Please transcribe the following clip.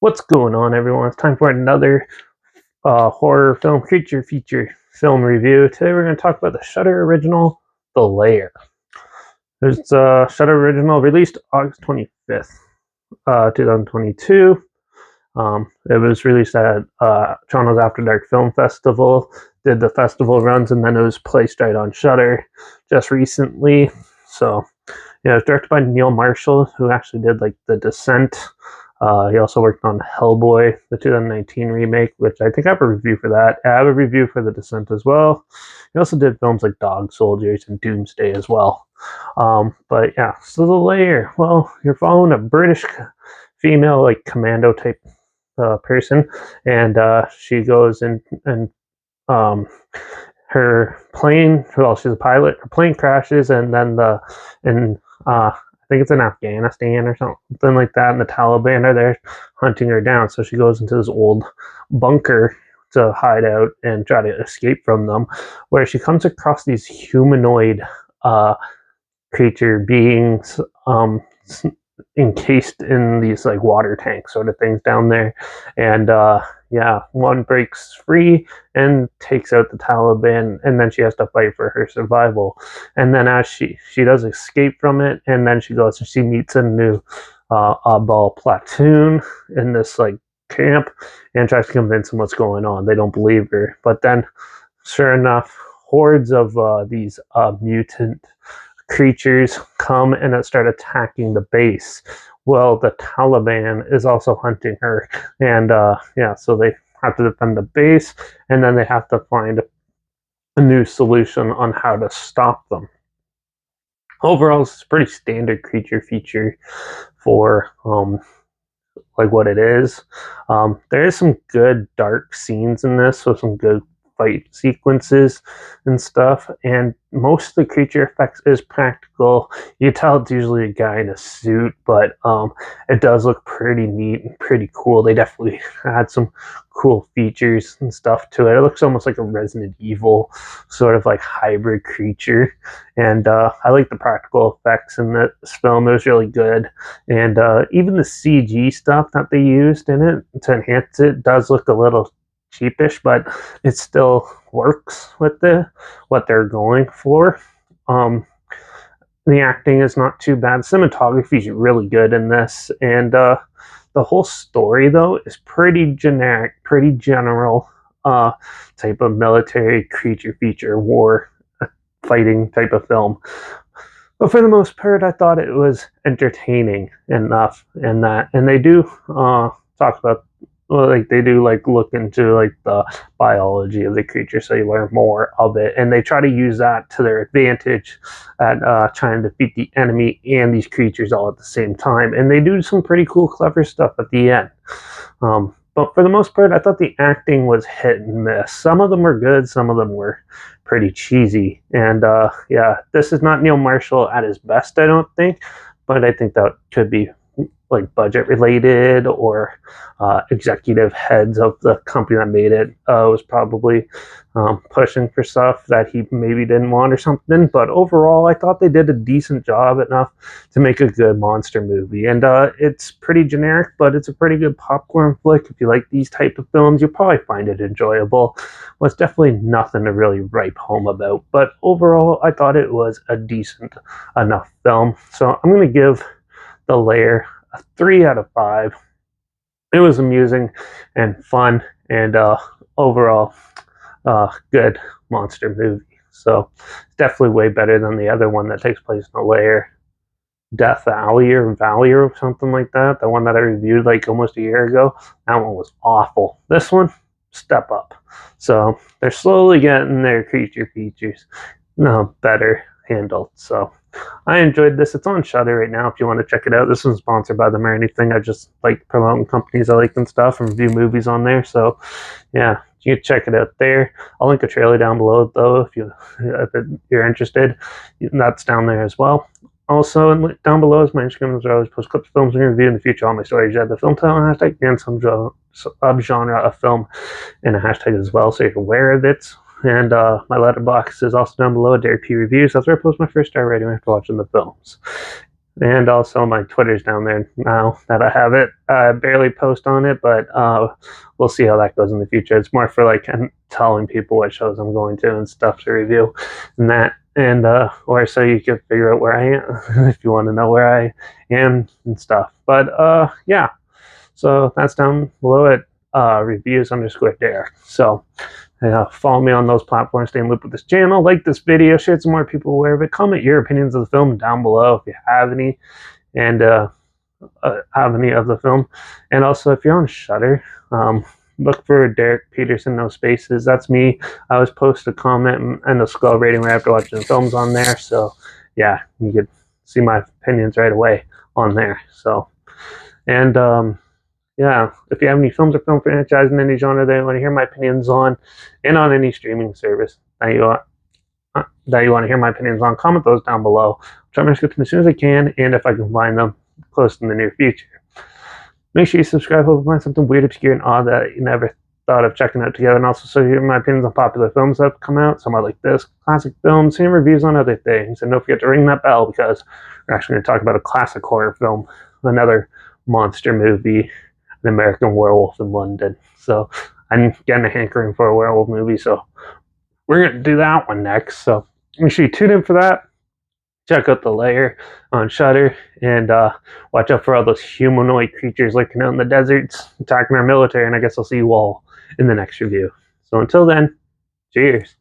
What's going on, everyone? It's time for another horror film creature feature film review. Today we're going to talk about the Shudder original, The Lair. There's a Shudder original released August 25th, 2022. It was released at Toronto's After Dark Film Festival, did the festival runs, and then it was placed right on Shudder just recently. So, yeah, it was directed by Neil Marshall, who actually did like The Descent. He also worked on Hellboy, the 2019 remake, which I think I have a review for that. I have a review for The Descent as well. He also did films like Dog Soldiers and Doomsday as well. But yeah, so The Lair. Well, you're following a British female, like commando type person, and she goes in and her plane. Well, she's a pilot. Her plane crashes, and then I think it's in Afghanistan or something like that, and the Taliban are there hunting her down. So she goes into this old bunker to hide out and try to escape from them, where she comes across these humanoid creature beings encased in these like water tanks sort of things down there. And yeah, one breaks free and takes out the Taliban, and then she has to fight for her survival. And then as she does escape from it, and then she goes and she meets a new oddball platoon in this like camp and tries to convince them what's going on. They don't believe her, but then sure enough, hordes of these mutant creatures come and start attacking the base. Well, the Taliban is also hunting her, and yeah, so they have to defend the base, and then they have to find a new solution on how to stop them. Overall, it's a pretty standard creature feature for like what it is. There is some good dark scenes in this, with some good fight sequences and stuff, and most of the creature effects is practical. You can tell it's usually a guy in a suit, but it does look pretty neat and pretty cool. They definitely had some cool features and stuff to it. It looks almost like a Resident Evil sort of like hybrid creature, and I like the practical effects in this film. It was really good, and even the CG stuff that they used in it to enhance it does look a little cheapish, but it still works with what they're going for. The acting is not too bad. Cinematography is really good in this, and the whole story though is pretty generic, pretty general type of military creature feature war fighting type of film. But for the most part, I thought it was entertaining enough in that, and they do talk about, well, like they do like look into like the biology of the creature, so you learn more of it, and they try to use that to their advantage at trying to defeat the enemy and these creatures all at the same time. And they do some pretty cool, clever stuff at the end. But for the most part, I thought the acting was hit and miss. Some of them were good, some of them were pretty cheesy. And yeah, this is not Neil Marshall at his best, I don't think, but I think that could be like budget related, or executive heads of the company that made it was probably pushing for stuff that he maybe didn't want or something. But overall, I thought they did a decent job, enough to make a good monster movie. And it's pretty generic, but it's a pretty good popcorn flick. If you like these type of films, you'll probably find it enjoyable. Well, it's definitely nothing to really write home about, but overall, I thought it was a decent enough film. So I'm going to give The Lair a 3 out of 5. It was amusing and fun, and overall good monster movie. So it's definitely way better than the other one that takes place in a lair, Death Alley or Valley or something like that. The one that I reviewed like almost a year ago. That one was awful. This one, step up. So they're slowly getting their creature features better handled. So I enjoyed this. It's on Shudder right now if you want to check it out. This isn't sponsored by them or anything. I just like promoting companies I like and stuff, and review movies on there. So yeah, you can check it out there. I'll link a trailer down below though if you're interested. That's down there as well. Also, down below is my Instagram, where I always post clips, films, and review in the future. All my stories add the film title hashtag and some genre of film in a hashtag as well, so you're aware of it. And my Letterbox is also down below, Dare P Reviews. That's where I post my first star rating after watching the films. And also my Twitter's down there now that I have it. I barely post on it, but we'll see how that goes in the future. It's more for like telling people what shows I'm going to and stuff to review, and that, and or so you can figure out where I am if you want to know where I am and stuff. But yeah, so that's down below at reviews_Derek. So follow me on those platforms, stay in loop with this channel, like this video, share it so more people aware of it, comment your opinions of the film down below if you have any, and have any of the film. And also, if you're on Shudder, look for Derek Peterson, no spaces. That's me. I always post a comment and a skull rating right after watching the films on there. So yeah, you could see my opinions right away on there. So, and yeah, if you have any films or film franchise in any genre that you want to hear my opinions on, and on any streaming service that you want to hear my opinions on, comment those down below. I'll try my script as soon as I can, and if I can find them close in the near future. Make sure you subscribe if you find something weird, obscure, and odd that you never thought of checking out together, and also so you hear my opinions on popular films that have come out, some are like this, classic films, and reviews on other things. And don't forget to ring that bell because we're actually going to talk about a classic horror film, another monster movie, An American Werewolf in London. So I'm getting a hankering for a werewolf movie, so we're going to do that one next. So make sure you tune in for that. Check out the lair on Shudder, and watch out for all those humanoid creatures lurking out in the deserts, attacking our military. And I guess I'll see you all in the next review. So until then, cheers.